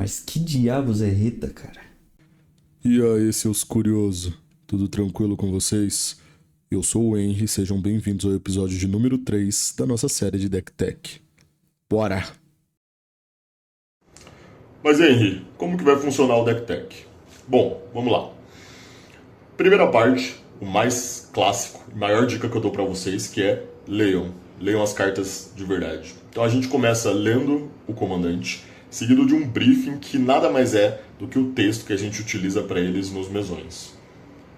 Mas que diabos é Rita, cara? E aí, seus curiosos, tudo tranquilo com vocês? Eu sou o Henry, sejam bem-vindos ao episódio de número 3 da nossa série de Deck Tech. Bora! Mas Henry, como que vai funcionar o Deck Tech? Bom, vamos lá. Primeira parte, o mais clássico, a maior dica que eu dou pra vocês, que é leiam. Leiam as cartas de verdade. Então a gente começa lendo o comandante, seguido de um briefing que nada mais é do que o texto que a gente utiliza para eles nos mesões.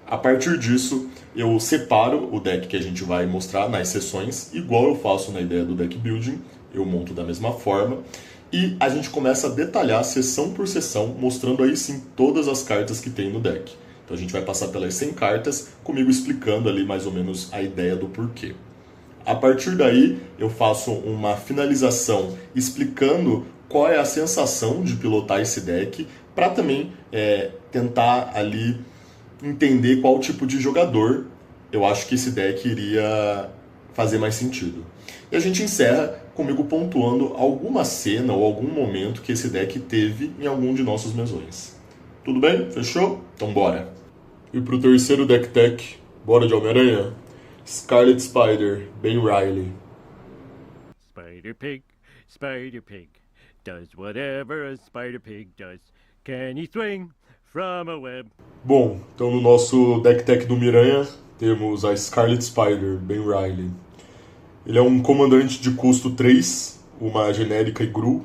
A partir disso, eu separo o deck que a gente vai mostrar nas sessões, igual eu faço na ideia do deck building, eu monto da mesma forma, e a gente começa a detalhar sessão por sessão, mostrando aí sim todas as cartas que tem no deck. Então a gente vai passar pelas 100 cartas, comigo explicando ali mais ou menos a ideia do porquê. A partir daí, eu faço uma finalização explicando qual é a sensação de pilotar esse deck, para também tentar ali entender qual tipo de jogador eu acho que esse deck iria fazer mais sentido. E a gente encerra comigo pontuando alguma cena ou algum momento que esse deck teve em algum de nossos mesões. Tudo bem? Fechou? Então bora! E pro terceiro deck tech, bora de Homem-Aranha? Scarlet Spider, Ben Riley. Spider Pig, does whatever a Spider Pig does. Can he swing from a web? Bom, então no nosso deck tech do Miranha temos a Scarlet Spider, Ben Riley. Ele é um comandante de custo 3, uma genérica e Gru,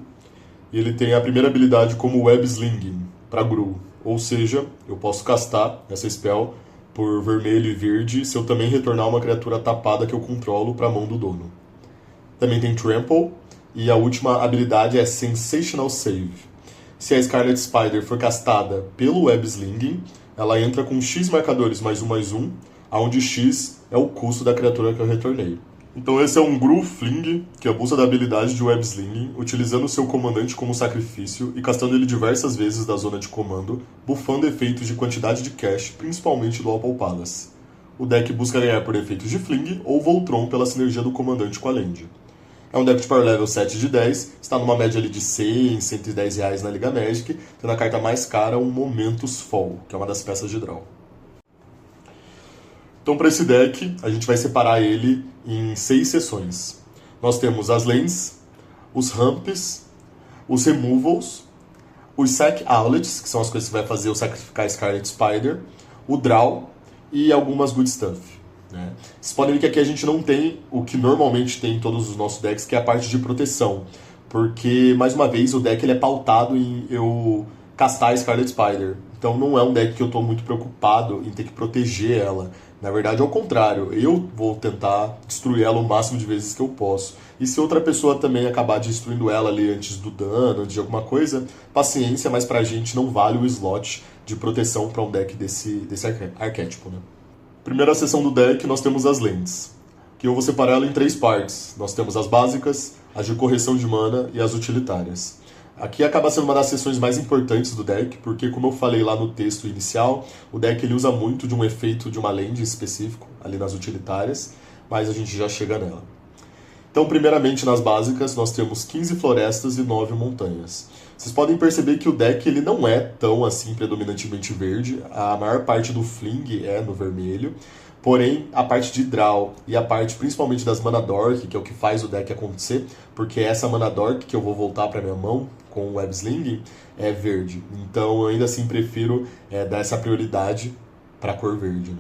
e ele tem a primeira habilidade como Web Slinging, para Gru, ou seja, eu posso castar essa spell por vermelho e verde se eu também retornar uma criatura tapada que eu controlo para a mão do dono. Também tem Trample, e a última habilidade é Sensational Save. Se a Scarlet Spider for castada pelo Web Slinging, ela entra com X marcadores +1/+1, onde X é o custo da criatura que eu retornei. Então esse é um Gru Fling, que abusa da habilidade de Web Slinging, utilizando seu comandante como sacrifício e castando ele diversas vezes da zona de comando, buffando efeitos de quantidade de cash, principalmente do Opal Palace. O deck busca ganhar por efeitos de Fling ou Voltron pela sinergia do comandante com a Land. É um deck de Power Level 7 de 10, está numa média ali de 100, R$110 na Liga Magic, tendo a carta mais cara, um Momentus Fall, que é uma das peças de draw. Então, para esse deck, a gente vai separar ele em 6 sessões. Nós temos as lands, os ramps, os removals, os sack outlets, que são as coisas que vai fazer eu sacrificar a Scarlet Spider, o draw e algumas good stuff. Né? Vocês podem ver que aqui a gente não tem o que normalmente tem em todos os nossos decks, que é a parte de proteção. Porque, mais uma vez, o deck ele é pautado em eu castar a Scarlet Spider. Então não é um deck que eu estou muito preocupado em ter que proteger ela. Na verdade, ao contrário, eu vou tentar destruir ela o máximo de vezes que eu posso. E se outra pessoa também acabar destruindo ela ali antes do dano, antes de alguma coisa, paciência, mas pra gente não vale o slot de proteção para um deck desse arquétipo, né? Primeira seção do deck, nós temos as lands, que eu vou separar ela em 3 partes. Nós temos as básicas, as de correção de mana e as utilitárias. Aqui acaba sendo uma das seções mais importantes do deck, porque como eu falei lá no texto inicial, o deck ele usa muito de um efeito de uma land específico, ali nas utilitárias, mas a gente já chega nela. Então, primeiramente nas básicas, nós temos 15 florestas e 9 montanhas. Vocês podem perceber que o deck ele não é tão assim predominantemente verde, a maior parte do fling é no vermelho, porém a parte de draw e a parte principalmente das mana dork, que é o que faz o deck acontecer, porque essa mana dork que eu vou voltar para minha mão com o Web Slinging é verde. Então eu ainda assim prefiro dar essa prioridade para a cor verde. Né?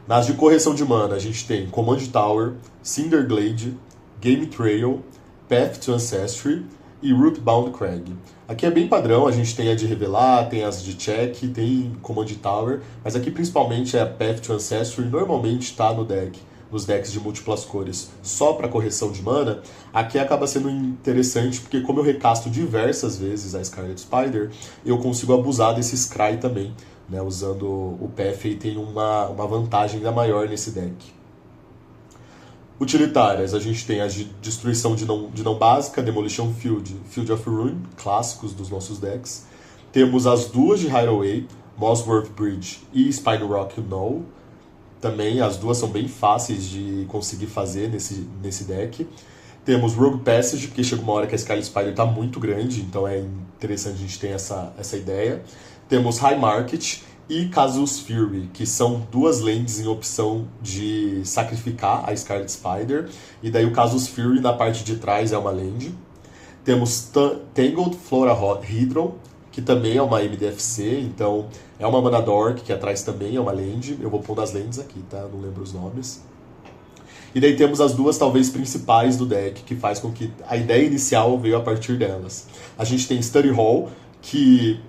Nas de correção de mana, a gente tem Command Tower, Cinderglade, Game Trail, Path to Ancestry e Rootbound Crag. Aqui é bem padrão, a gente tem a de revelar, tem as de check, tem Command Tower, mas aqui principalmente é a Path to Ancestry, normalmente está no deck, nos decks de múltiplas cores, só para correção de mana. Aqui acaba sendo interessante, porque como eu recasto diversas vezes a Scarlet Spider, eu consigo abusar desse Scry também, né, usando o Path e tem uma vantagem ainda maior nesse deck. Utilitárias, a gente tem as de destruição de não básica, Demolition Field, Field of Ruin, clássicos dos nossos decks. Temos as duas de Hideaway, Mossworth Bridge e Spine Rock Null. Também as duas são bem fáceis de conseguir fazer nesse deck. Temos Rogue Passage, porque chega uma hora que a Scarlet Spider está muito grande, então é interessante a gente ter essa ideia. Temos High Market e Casus Fury, que são duas lanes em opção de sacrificar a Scarlet Spider, e daí o Casus Fury na parte de trás é uma land. Temos Tangled Flora Hydro, que também é uma MDFC, então é uma Mana Dork, que atrás também é uma land. Eu vou pôr das lands aqui, tá? Não lembro os nomes. E daí temos as duas, talvez, principais do deck, que faz com que a ideia inicial veio a partir delas. A gente tem Study Hall, que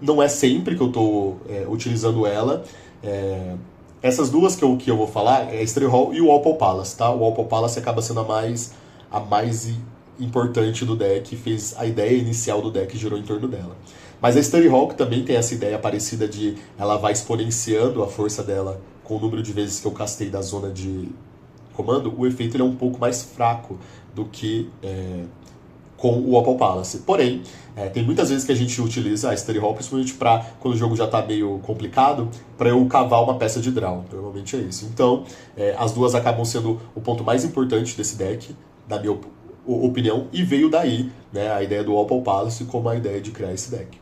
não é sempre que eu estou utilizando ela. Essas duas que eu vou falar é Study Hall e o Opal Palace, tá? O Opal Palace acaba sendo a mais importante do deck, fez a ideia inicial do deck, girou em torno dela. Mas a Study Hall que também tem essa ideia parecida de ela vai exponenciando a força dela com o número de vezes que eu castei da zona de comando, o efeito ele é um pouco mais fraco do que com o Opal Palace. Porém, tem muitas vezes que a gente utiliza a Study Hall, principalmente para quando o jogo já está meio complicado, para eu cavar uma peça de draw. Normalmente é isso. Então, as duas acabam sendo o ponto mais importante desse deck, na minha opinião, e veio daí, né, a ideia do Opal Palace como a ideia de criar esse deck.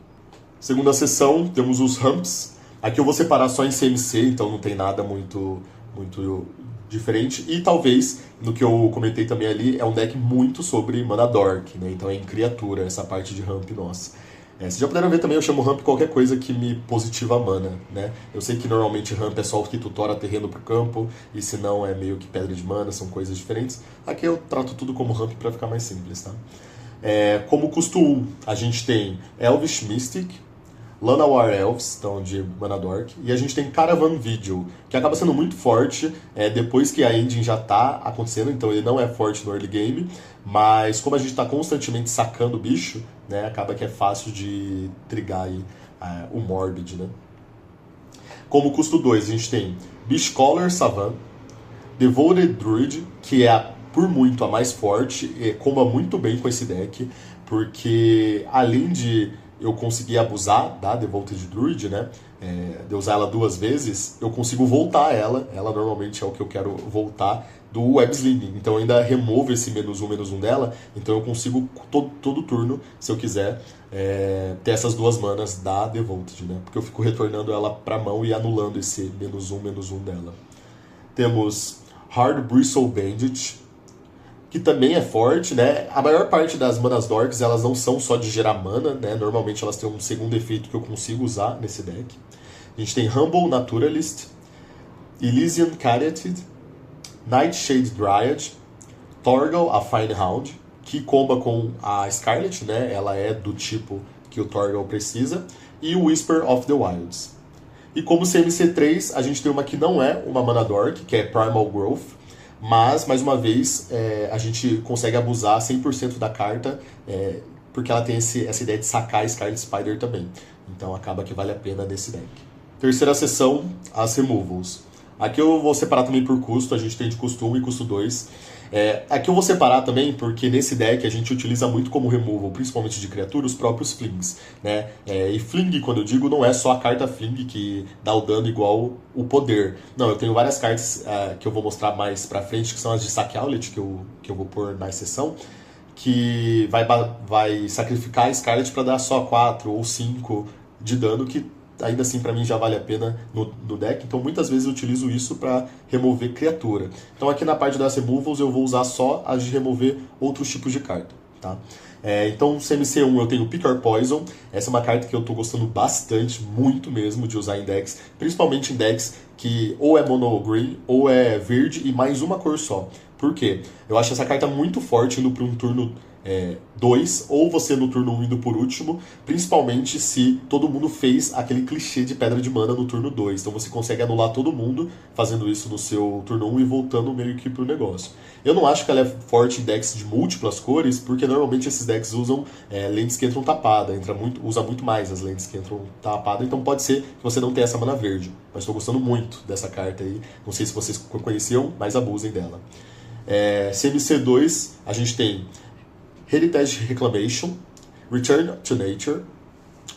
Segunda sessão, temos os Humps. Aqui eu vou separar só em CMC, então não tem nada muito diferente. E talvez, no que eu comentei também ali, é um deck muito sobre Mana Dork, né? Então é em criatura, essa parte de Ramp nossa. Vocês já puderam ver também, eu chamo Ramp qualquer coisa que me positiva mana, né? Eu sei que normalmente Ramp é só o que tutora terreno pro campo, e se não é meio que pedra de mana, são coisas diferentes. Aqui eu trato tudo como Ramp para ficar mais simples, tá? Como custo 1, a gente tem Elvish Mystic, Llanowar Elves, então de Mana Dork, e a gente tem Caravan Vigil, que acaba sendo muito forte depois que a engine já está acontecendo, então ele não é forte no early game, mas como a gente está constantemente sacando o bicho, né, acaba que é fácil de trigar aí, o Morbid, né? Como custo 2, a gente tem Beastcaller Savant, Devoted Druid, que é por muito a mais forte, e comba muito bem com esse deck, porque além de eu conseguir abusar da Devoted Druid, né, de usar ela duas vezes, eu consigo voltar ela normalmente é o que eu quero voltar, do Web Slinging, então eu ainda removo esse -1/-1 dela, então eu consigo todo turno, se eu quiser, ter essas duas manas da Devoted, né, porque eu fico retornando ela pra mão e anulando esse -1/-1 dela. Temos Hard Bristle Bandit, que também é forte, né? A maior parte das Manas Dorks, elas não são só de gerar mana, né? Normalmente elas têm um segundo efeito que eu consigo usar nesse deck. A gente tem Humble Naturalist, Elysian Caryatid, Nightshade Dryad, Torgal, a Fine Hound, que comba com a Scarlet, né? Ela é do tipo que o Torgal precisa, e o Whisper of the Wilds. E como CMC3, a gente tem uma que não é uma Mana Dork, que é Primal Growth, mas, mais uma vez, a gente consegue abusar 100% da carta, porque ela tem essa ideia de sacar a Scarlet Spider também. Então acaba que vale a pena nesse deck. Terceira sessão, as Removals. Aqui eu vou separar também por custo, a gente tem de custo 1 e custo 2. Aqui eu vou separar também porque nesse deck a gente utiliza muito como removal, principalmente de criatura, os próprios flings, né? E fling, quando eu digo, não é só a carta fling que dá o dano igual o poder. Não, eu tenho várias cartas que eu vou mostrar mais pra frente, que são as de Saque Outlet, que eu vou pôr na sessão, que vai sacrificar a Scarlet para dar só 4 ou 5 de dano, que ainda assim pra mim já vale a pena no deck, então muitas vezes eu utilizo isso para remover criatura. Então aqui na parte das removals eu vou usar só as de remover outros tipos de carta, tá? Então CMC1 eu tenho Pick or Poison, essa é uma carta que eu tô gostando bastante, muito mesmo, de usar em decks, principalmente em decks que ou é mono green ou é verde e mais uma cor só. Por quê? Eu acho essa carta muito forte indo para um turno 2, ou você no turno 1 indo por último, principalmente se todo mundo fez aquele clichê de pedra de mana no turno 2. Então você consegue anular todo mundo fazendo isso no seu turno 1 e voltando meio que pro negócio. Eu não acho que ela é forte em decks de múltiplas cores, porque normalmente esses decks usam lentes que entram tapada, usa muito mais as lentes que entram tapada, então pode ser que você não tenha essa mana verde. Mas estou gostando muito dessa carta aí, não sei se vocês conheciam, mas abusem dela. CMC2, a gente tem Heritage Reclamation, Return to Nature,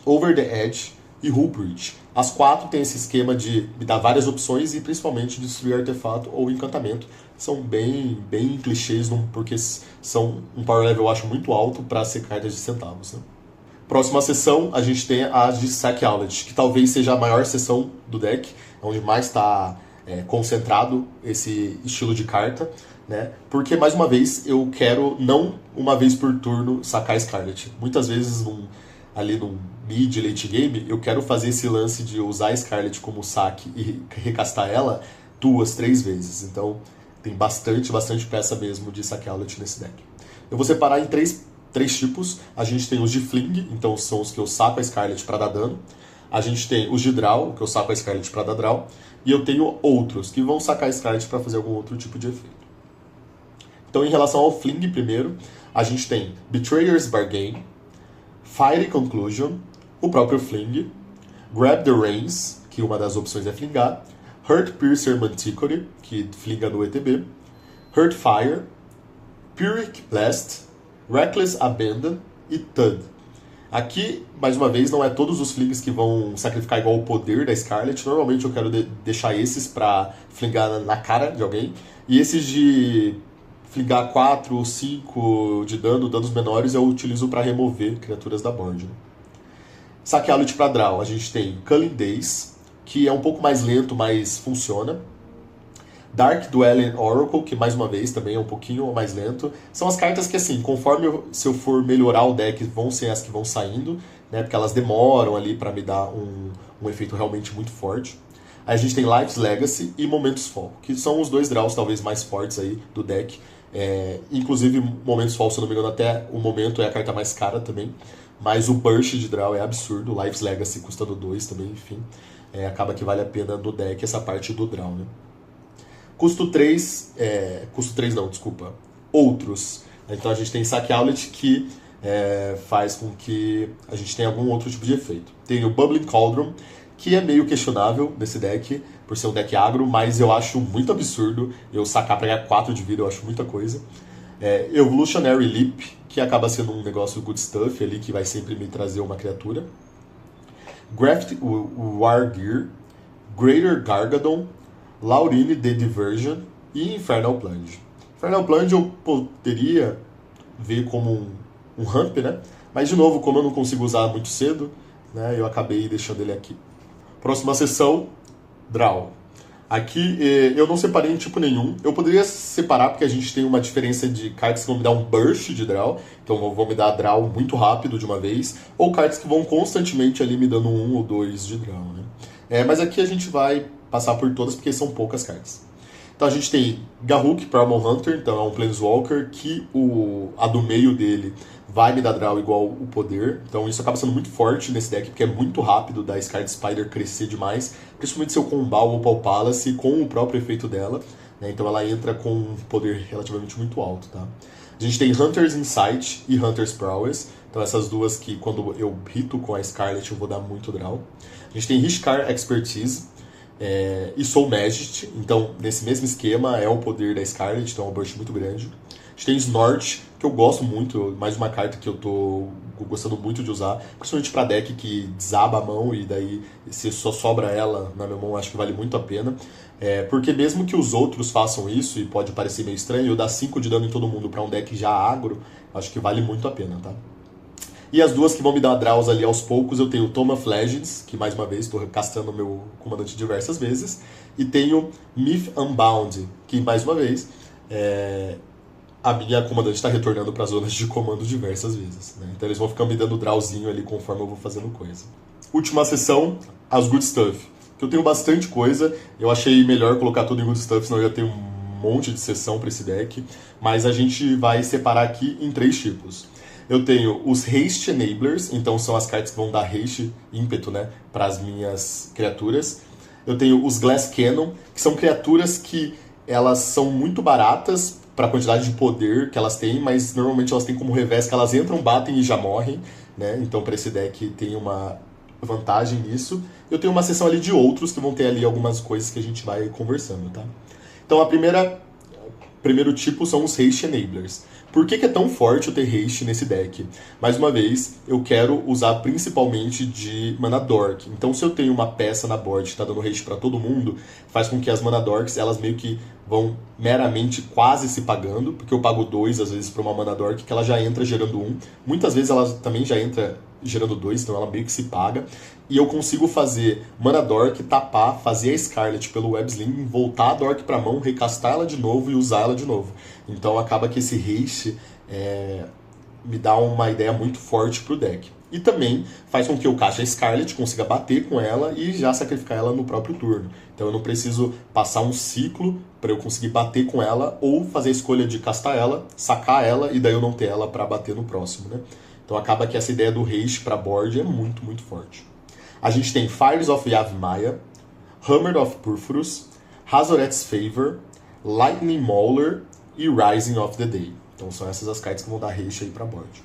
Over the Edge, e Hullbreach. As 4 têm esse esquema de me dar várias opções e principalmente destruir artefato ou encantamento. São bem clichês, porque são um power level eu acho muito alto para ser cartas de centavos. Né? Próxima sessão, a gente tem a de Sack Outlet, que talvez seja a maior sessão do deck, onde mais está concentrado esse estilo de carta. Né? Porque, mais uma vez, eu quero não uma vez por turno sacar Scarlet. Muitas vezes, ali no mid, late game, eu quero fazer esse lance de usar a Scarlet como saque e recastar ela 2, 3 vezes. Então, tem bastante peça mesmo de Sack Outlet nesse deck. Eu vou separar em três tipos. A gente tem os de Fling, então são os que eu saco a Scarlet para dar dano. A gente tem os de Draw, que eu saco a Scarlet para dar Draw. E eu tenho outros, que vão sacar a Scarlet para fazer algum outro tipo de efeito. Então, em relação ao Fling primeiro, a gente tem Betrayer's Bargain, Fiery Conclusion, o próprio Fling, Grab the Reins, que uma das opções é flingar, Hurt Piercer Manticore, que flinga no ETB, Hurt Fire, Pyrrhic Blast, Reckless Abandon e Thud. Aqui, mais uma vez, não é todos os flings que vão sacrificar igual o poder da Scarlet. Normalmente eu quero deixar esses pra flingar na cara de alguém. E esses de flingar 4 ou 5 de dano, danos menores, eu utilizo para remover criaturas da board. Né? Sack Outlet para Draw, a gente tem Culling Days, que é um pouco mais lento, mas funciona. Dark Dwelling Oracle, que mais uma vez também é um pouquinho mais lento. São as cartas que, assim, conforme se eu for melhorar o deck, vão ser as que vão saindo, né? Porque elas demoram ali para me dar um efeito realmente muito forte. Aí a gente tem Life's Legacy e Momentos Fall, que são os 2 draws talvez mais fortes aí do deck. Inclusive, Momentos Fall, se eu não me engano, até o momento é a carta mais cara também. Mas o Burst de draw é absurdo. Life's Legacy custando 2 também, enfim. Acaba que vale a pena no deck essa parte do draw, né? Custo 3 não, desculpa. Outros. Então a gente tem Sack Outlet que faz com que a gente tenha algum outro tipo de efeito. Tem o Bubbling Cauldron, que é meio questionável nesse deck, por ser um deck agro, mas eu acho muito absurdo eu sacar pra ganhar 4 de vida, eu acho muita coisa. Evolutionary Leap, que acaba sendo um negócio good stuff ali, que vai sempre me trazer uma criatura. Graft Wargear, Greater Gargadon, Laurine the Diversion e Infernal Plunge. Infernal Plunge eu poderia ver como um ramp, né? Mas, de novo, como eu não consigo usar muito cedo, né, eu acabei deixando ele aqui. Próxima sessão, Draw. Aqui eu não separei em tipo nenhum. Eu poderia separar porque a gente tem uma diferença de cartas que vão me dar um burst de Draw. Então vão me dar Draw muito rápido de uma vez. Ou cartas que vão constantemente ali me dando 1 ou 2 de Draw, né? Mas aqui a gente vai passar por todas porque são poucas cartas. Então a gente tem Garruk, Primal Hunter, então é um Planeswalker que a do meio dele vai me dar draw igual o poder. Então isso acaba sendo muito forte nesse deck, porque é muito rápido da Scarlet Spider crescer demais, principalmente se eu combar o Opal Palace com o próprio efeito dela, né? Então ela entra com um poder relativamente muito alto, tá? A gente tem Hunter's Insight e Hunter's Prowess, então essas duas que quando eu hito com a Scarlet eu vou dar muito draw. A gente tem Rishkar Expertise, e Soul Majesty, então nesse mesmo esquema é o poder da Scarlet, então é um burst muito grande. A gente tem Snort, que eu gosto muito, mais uma carta que eu tô gostando muito de usar, principalmente para deck que desaba a mão e daí se só sobra ela na minha mão, acho que vale muito a pena. Porque mesmo que os outros façam isso, e pode parecer meio estranho, eu dar 5 de dano em todo mundo para um deck já agro, acho que vale muito a pena, tá? E as duas que vão me dar draws ali aos poucos, eu tenho Tome of Legends, que mais uma vez estou castando meu comandante diversas vezes, e tenho Myth Unbound, que mais uma vez a minha comandante está retornando para as zonas de comando diversas vezes, né? Então eles vão ficar me dando drawzinho ali conforme eu vou fazendo coisa. Última sessão, as Good Stuff, que eu tenho bastante coisa, eu achei melhor colocar tudo em Good Stuff, senão eu ia ter um monte de sessão para esse deck, mas a gente vai separar aqui em 3 tipos. Eu tenho os Haste Enablers, então são as cartas que vão dar haste, ímpeto, né, para as minhas criaturas. Eu tenho os Glass Cannon, que são criaturas que elas são muito baratas para a quantidade de poder que elas têm, mas normalmente elas têm como revés que elas entram, batem e já morrem, né? Então para esse deck tem uma vantagem nisso. Eu tenho uma seção ali de outros que vão ter ali algumas coisas que a gente vai conversando, tá? Então a primeira primeiro tipo são os Haste Enablers. Por que é tão forte eu ter Haste nesse deck? Mais uma vez, eu quero usar principalmente de Mana Dork. Então, se eu tenho uma peça na board que está dando Haste para todo mundo, faz com que as Mana Dorks, elas meio que vão meramente quase se pagando, porque eu pago 2 às vezes para uma Mana Dork, que ela já entra gerando 1. Muitas vezes ela também já entra gerando 2, então ela meio que se paga. E eu consigo fazer Mana Dork, tapar, fazer a Scarlet pelo Web Sling, voltar a Dork pra mão, recastar ela de novo e usar ela de novo. Então acaba que esse haste me dá uma ideia muito forte pro deck. E também faz com que eu cache a Scarlet, consiga bater com ela e já sacrificar ela no próprio turno. Então eu não preciso passar um ciclo para eu conseguir bater com ela ou fazer a escolha de castar ela, sacar ela e daí eu não ter ela para bater no próximo, né? Então acaba que essa ideia do haste para board é muito, muito forte. A gente tem Fires of Yavimaya, Hammer of Purpurus, Hazoret's Favor, Lightning Mauler e Rising of the Day. Então são essas as cartas que vão dar haste aí para board.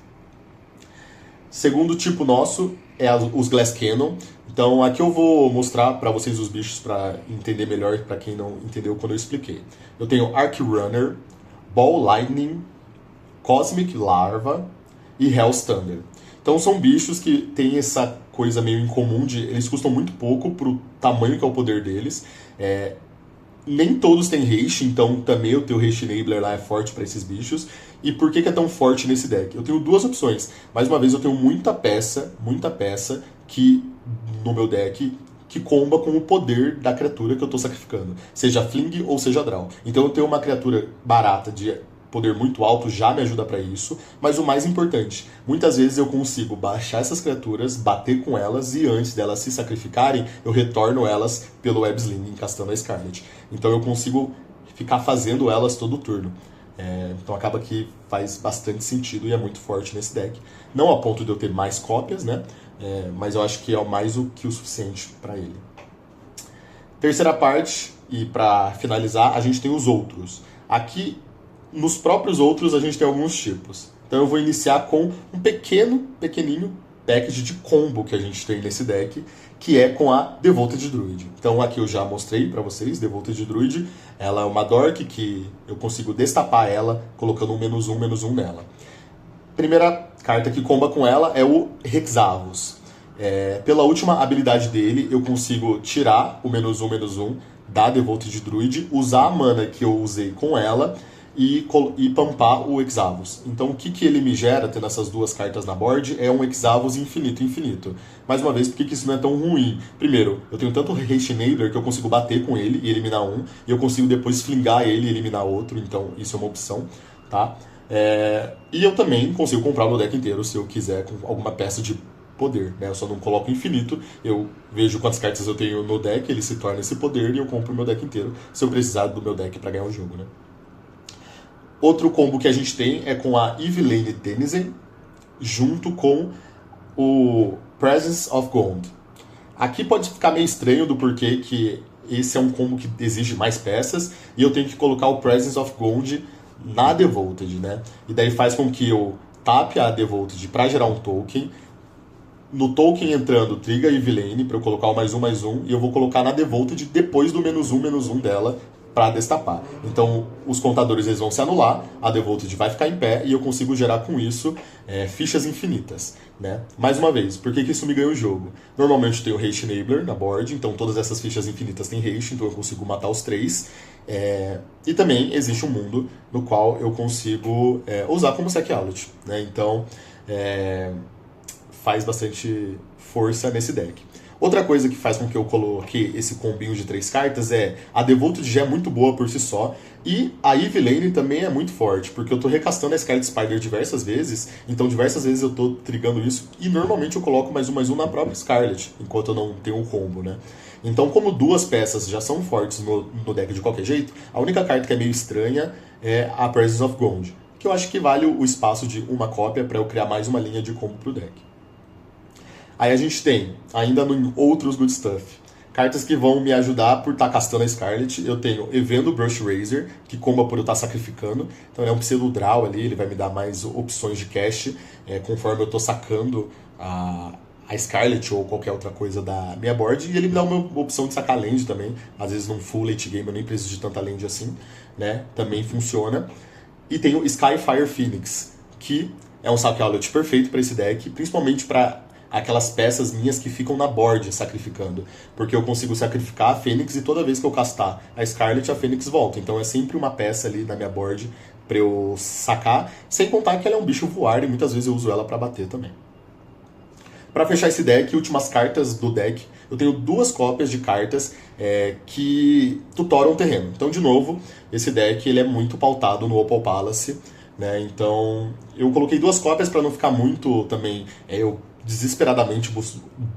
Segundo tipo nosso é os Glass Cannon. Então aqui eu vou mostrar para vocês os bichos para entender melhor, para quem não entendeu quando eu expliquei. Eu tenho Arc Runner, Ball Lightning, Cosmic Larva e Hell's Thunder. Então são bichos que têm essa coisa meio incomum de eles custam muito pouco pro tamanho que é o poder deles. Nem todos têm haste, então também o teu haste enabler lá é forte para esses bichos. E por que é tão forte nesse deck? Eu tenho duas opções. Mais uma vez, eu tenho muita peça que no meu deck que comba com o poder da criatura que eu estou sacrificando. Seja Fling ou seja Draw. Então eu tenho uma criatura barata de poder muito alto, já me ajuda para isso. Mas o mais importante, muitas vezes eu consigo baixar essas criaturas, bater com elas e antes delas se sacrificarem, eu retorno elas pelo Web Sling, encastando a Scarlet. Então eu consigo ficar fazendo elas todo turno. Então acaba que faz bastante sentido e é muito forte nesse deck. Não a ponto de eu ter mais cópias, né? Mas eu acho que é mais do que o suficiente para ele. Terceira parte, e para finalizar, a gente tem os outros. Aqui, nos próprios outros, a gente tem alguns tipos. Então eu vou iniciar com um pequenininho package de combo que a gente tem nesse deck, que é com a Devoted Druid. Então aqui eu já mostrei para vocês, Devoted Druid, ela é uma Dork que eu consigo destapar ela, colocando um -1/-1 nela. Primeira carta que comba com ela é o Hexavos. Pela última habilidade dele, eu consigo tirar o -1/-1 da Devoted Druid, usar a mana que eu usei com ela e pampar o Hexavos. Então o que ele me gera, tendo essas duas cartas na board, é um Hexavos infinito. Mais uma vez, por que isso não é tão ruim? Primeiro, eu tenho tanto Haste Enabler que eu consigo bater com ele e eliminar um, e eu consigo depois flingar ele e eliminar outro, então isso é uma opção, tá? E eu também consigo comprar o meu deck inteiro se eu quiser com alguma peça de poder, né? Eu só não coloco infinito, eu vejo quantas cartas eu tenho no deck, ele se torna esse poder e eu compro o meu deck inteiro se eu precisar do meu deck para ganhar o jogo, né? Outro combo que a gente tem é com a Yvelane Denizen, junto com o Presence of Gold. Aqui pode ficar meio estranho do porquê que esse é um combo que exige mais peças, e eu tenho que colocar o Presence of Gold na Devoted, né? E daí faz com que eu tape a Devoted para gerar um token. No token entrando, triga a Yvelane para eu colocar o +1/+1, e eu vou colocar na Devoted depois do -1/-1 dela, para destapar. Então os contadores eles vão se anular, a Devoted vai ficar em pé e eu consigo gerar com isso fichas infinitas, né? Mais uma vez, por que isso me ganha o jogo? Normalmente eu tenho Haste Enabler na board, então todas essas fichas infinitas têm Haste, então eu consigo matar os 3. E também existe um mundo no qual eu consigo usar como Sec Outlet, né? Então faz bastante força nesse deck. Outra coisa que faz com que eu coloque esse combinho de 3 cartas é a Devoted já é muito boa por si só, e a Yvelane também é muito forte, porque eu estou recastando a Scarlet Spider diversas vezes, então diversas vezes eu estou trigando isso, e normalmente eu coloco +1/+1 na própria Scarlet, enquanto eu não tenho o combo, né? Então, como duas peças já são fortes no deck de qualquer jeito, a única carta que é meio estranha é a Presence of Gold, que eu acho que vale o espaço de uma cópia para eu criar mais uma linha de combo pro deck. Aí a gente tem, ainda em outros Good Stuff, cartas que vão me ajudar por estar castando a Scarlet. Eu tenho Evendo Brush Razor, que comba por eu estar sacrificando. Então ele é um pseudo draw ali, ele vai me dar mais opções de cast conforme eu estou sacando a a Scarlet ou qualquer outra coisa da minha board, e ele me dá uma opção de sacar land também, às vezes num full late game eu nem preciso de tanta land assim, né, também funciona. E tem o Skyfire Phoenix, que é um saque outlet perfeito para esse deck, principalmente para aquelas peças minhas que ficam na board sacrificando, porque eu consigo sacrificar a Fênix e toda vez que eu castar a Scarlet, a Fênix volta, então é sempre uma peça ali na minha board para eu sacar, sem contar que ela é um bicho voar e muitas vezes eu uso ela para bater também. Para fechar esse deck, últimas cartas do deck, eu tenho 2 cópias de cartas que tutoram o terreno. Então, de novo, esse deck ele é muito pautado no Opal Palace, né? Então, eu coloquei 2 cópias para não ficar muito também eu desesperadamente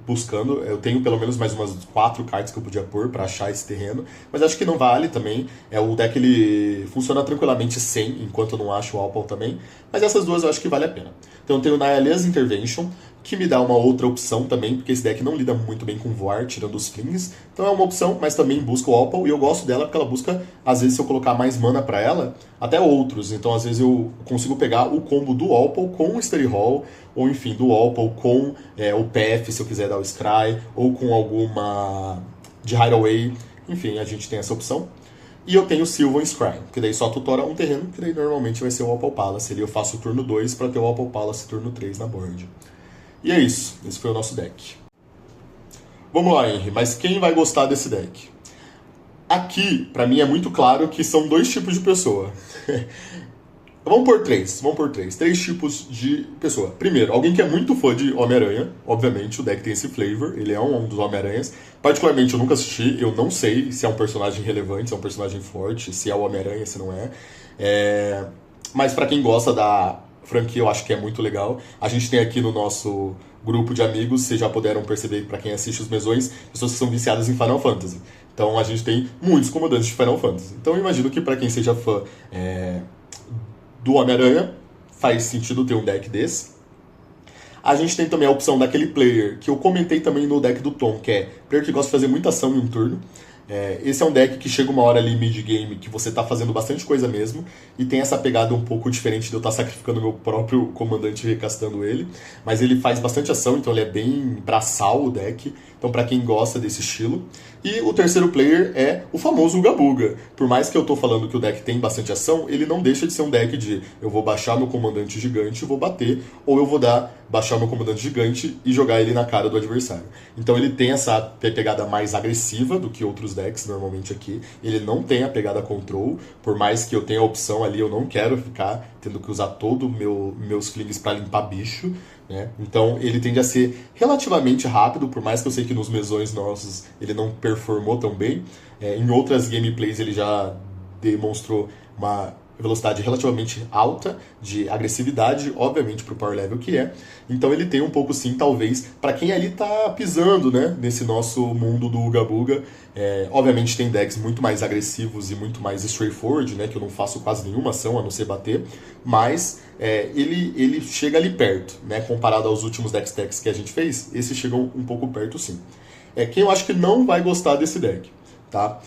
buscando. Eu tenho pelo menos mais umas 4 cartas que eu podia pôr para achar esse terreno, mas acho que não vale também. O deck ele funciona tranquilamente sem, enquanto eu não acho o Opal também, mas essas 2 eu acho que vale a pena. Então eu tenho Nihil's Intervention, que me dá uma outra opção também, porque esse deck não lida muito bem com voar, tirando os flings. Então é uma opção, mas também busca o Opal, e eu gosto dela porque ela busca, às vezes, se eu colocar mais mana pra ela, até outros. Então, às vezes, eu consigo pegar o combo do Opal com o Study Hall, ou enfim, do Opal com o PF, se eu quiser dar o Scry, ou com alguma de Hideaway. Enfim, a gente tem essa opção. E eu tenho o Sylvan Scry, que daí só tutora um terreno, que daí normalmente vai ser o Opal Palace. Ali eu faço o turno 2 para ter o Opal Palace turno 3 na board. E é isso, esse foi o nosso deck. Vamos lá, Henry, mas quem vai gostar desse deck? Aqui, pra mim, é muito claro que são 2 tipos de pessoa. Vamos por 3. 3 tipos de pessoa. Primeiro, alguém que é muito fã de Homem-Aranha. Obviamente, o deck tem esse flavor, ele é um dos Homem-Aranhas. Particularmente, eu nunca assisti, eu não sei se é um personagem relevante, se é um personagem forte, se é o Homem-Aranha, se não é. Mas pra quem gosta da franquia, eu acho que é muito legal. A gente tem aqui no nosso grupo de amigos, vocês já puderam perceber, para quem assiste os mesões, pessoas que são viciadas em Final Fantasy. Então a gente tem muitos comandantes de Final Fantasy. Então eu imagino que para quem seja fã do Homem-Aranha, faz sentido ter um deck desse. A gente tem também a opção daquele player, que eu comentei também no deck do Tom, que é player que gosta de fazer muita ação em um turno. Esse é um deck que chega uma hora ali mid-game que você tá fazendo bastante coisa mesmo, e tem essa pegada um pouco diferente de eu estar sacrificando meu próprio comandante e recastando ele, mas ele faz bastante ação, então ele é bem braçal o deck, então pra quem gosta desse estilo. E o terceiro player é o famoso Uga Buga. Por mais que eu tô falando que o deck tem bastante ação, ele não deixa de ser um deck de eu vou baixar meu comandante gigante e vou bater, ou eu vou baixar meu comandante gigante e jogar ele na cara do adversário. Então ele tem essa pegada mais agressiva do que outros decks normalmente aqui. Ele não tem a pegada control, por mais que eu tenha a opção ali, eu não quero ficar tendo que usar todo meus flings para limpar bicho. Né? Então ele tende a ser relativamente rápido, por mais que eu sei que nos mesões nossos ele não performou tão bem. Em outras gameplays ele já demonstrou uma velocidade relativamente alta de agressividade, obviamente pro power level que é. Então ele tem um pouco sim, talvez, para quem ali tá pisando, né, nesse nosso mundo do Uga Buga. Obviamente tem decks muito mais agressivos e muito mais straightforward, né, que eu não faço quase nenhuma ação a não ser bater, mas ele chega ali perto, né, comparado aos últimos decks que a gente fez, esse chega um pouco perto sim. Quem eu acho que não vai gostar desse deck? Tá?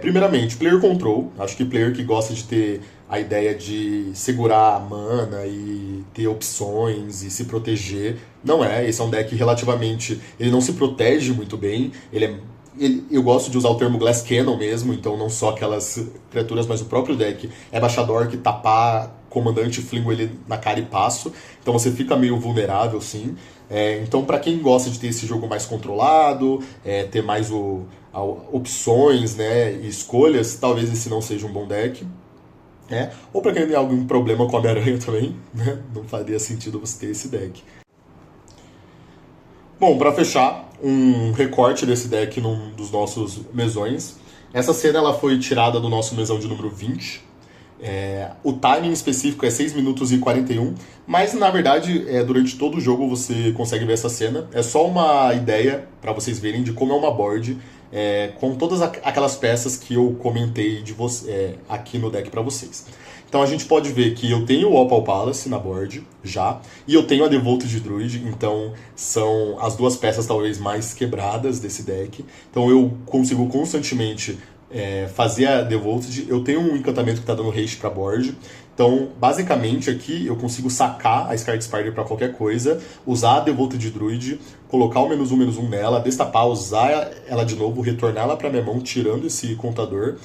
Primeiramente, player control. Acho que player que gosta de ter a ideia de segurar a mana e ter opções e se proteger, não é. Esse é um deck relativamente... Ele não se protege muito bem. Eu gosto de usar o termo Glass Cannon mesmo, então não só aquelas criaturas, mas o próprio deck é baixador que tapar comandante, flingo ele na cara e passo. Então você fica meio vulnerável, sim. Então, para quem gosta de ter esse jogo mais controlado, ter mais opções, né, e escolhas, talvez esse não seja um bom deck. Ou para quem tem algum problema com a Homem-Aranha também, né, não faria sentido você ter esse deck. Bom, para fechar, um recorte desse deck num dos nossos mesões. Essa cena ela foi tirada do nosso mesão de número 20. O timing específico é 6 minutos e 41, mas na verdade durante todo o jogo você consegue ver essa cena. É só uma ideia para vocês verem de como é uma board com todas aquelas peças que eu comentei aqui no deck para vocês. Então a gente pode ver que eu tenho o Opal Palace na board já, e eu tenho a Devoted Druid, então são as duas peças talvez mais quebradas desse deck. Então eu consigo constantemente fazer a Devoted. Eu tenho um encantamento que está dando haste para board, Então, basicamente aqui eu consigo sacar a Scarlet Spider para qualquer coisa, usar a Devoted Druid, colocar o -1/-1 nela, destapar, usar ela de novo, retornar ela para minha mão, tirando esse contador,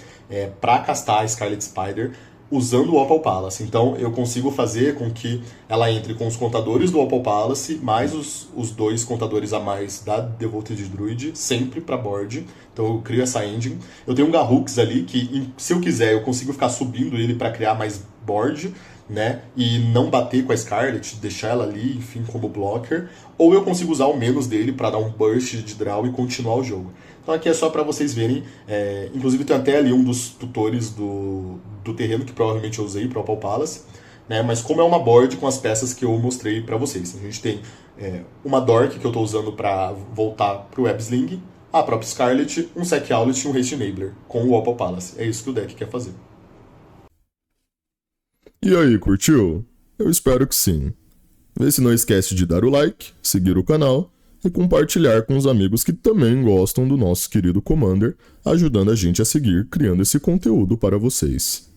para castar a Scarlet Spider, usando o Opal Palace. Então eu consigo fazer com que ela entre com os contadores do Opal Palace, mais os 2 contadores a mais da Devoted Druid, sempre para board. Então eu crio essa engine. Eu tenho um Garrux ali que, se eu quiser, eu consigo ficar subindo ele para criar mais board, né? E não bater com a Scarlet, deixar ela ali, enfim, como blocker. Ou eu consigo usar o menos dele para dar um burst de draw e continuar o jogo. Então aqui é só para vocês verem. Inclusive tem até ali um dos tutores do terreno que provavelmente eu usei para o Opal Palace. Né? Mas como é uma board com as peças que eu mostrei para vocês. A gente tem uma Dork que eu estou usando para voltar para o Websling, a própria Scarlet, um Sec Outlet e um Haste Enabler com o Opal Palace. É isso que o deck quer fazer. E aí, curtiu? Eu espero que sim. Vê se não esquece de dar o like, seguir o canal e compartilhar com os amigos que também gostam do nosso querido Commander, ajudando a gente a seguir criando esse conteúdo para vocês.